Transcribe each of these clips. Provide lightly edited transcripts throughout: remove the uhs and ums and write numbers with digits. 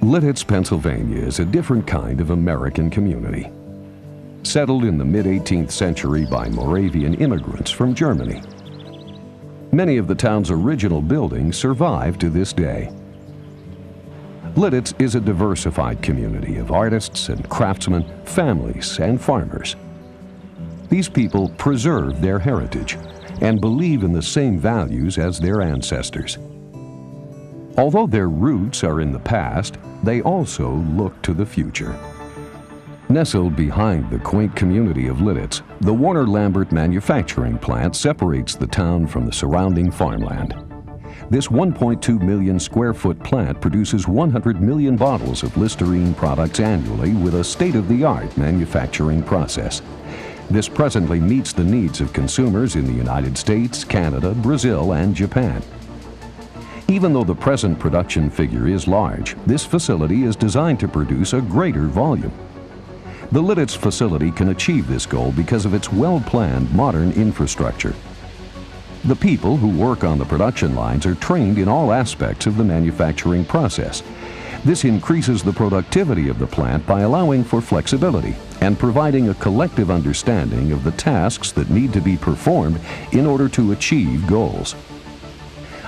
Litiz, Pennsylvania is a different kind of American community. Settled in the mid-18th century by Moravian immigrants from Germany. Many of the town's original buildings survive to this day. Litiz is a diversified community of artists and craftsmen, families and farmers. These people preserve their heritage and believe in the same values as their ancestors. Although their roots are in the past, they also look to the future. Nestled behind the quaint community of Litiz, the Warner-Lambert manufacturing plant separates the town from the surrounding farmland. This 1.2 million square foot plant produces 100 million bottles of Listerine products annually with a state-of-the-art manufacturing process. This presently meets the needs of consumers in the United States, Canada, Brazil, and Japan. Even though the present production figure is large, this facility is designed to produce a greater volume. The Litiz facility can achieve this goal because of its well-planned modern infrastructure. The people who work on the production lines are trained in all aspects of the manufacturing process. This increases the productivity of the plant by allowing for flexibility and providing a collective understanding of the tasks that need to be performed in order to achieve goals.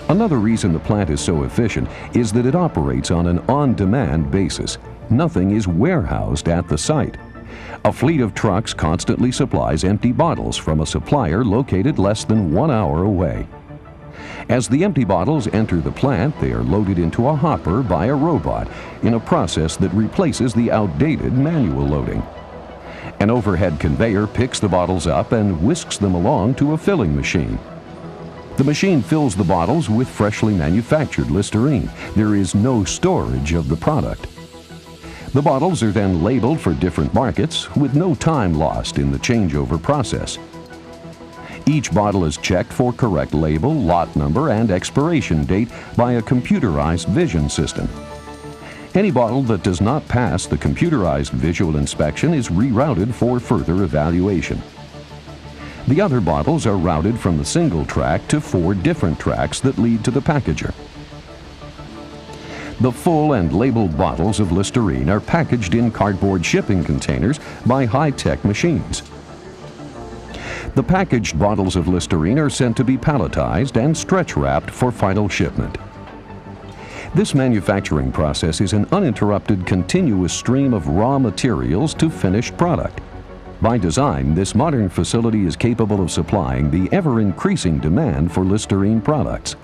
Another reason the plant is so efficient is that it operates on an on-demand basis. Nothing is warehoused at the site. A fleet of trucks constantly supplies empty bottles from a supplier located less than 1 hour away. As the empty bottles enter the plant, they are loaded into a hopper by a robot in a process that replaces the outdated manual loading. An overhead conveyor picks the bottles up and whisks them along to a filling machine. The machine fills the bottles with freshly manufactured Listerine. There is no storage of the product. The bottles are then labeled for different markets with no time lost in the changeover process. Each bottle is checked for correct label, lot number, and expiration date by a computerized vision system. Any bottle that does not pass the computerized visual inspection is rerouted for further evaluation. The other bottles are routed from the single track to 4 different tracks that lead to the packager. The full and labeled bottles of Listerine are packaged in cardboard shipping containers by high-tech machines. The packaged bottles of Listerine are sent to be palletized and stretch-wrapped for final shipment. This manufacturing process is an uninterrupted, continuous stream of raw materials to finished product. By design, this modern facility is capable of supplying the ever-increasing demand for Listerine products.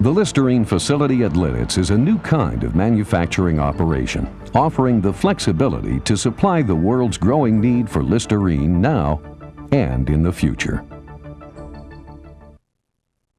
The Listerine facility at Litiz is a new kind of manufacturing operation, offering the flexibility to supply the world's growing need for Listerine now and in the future.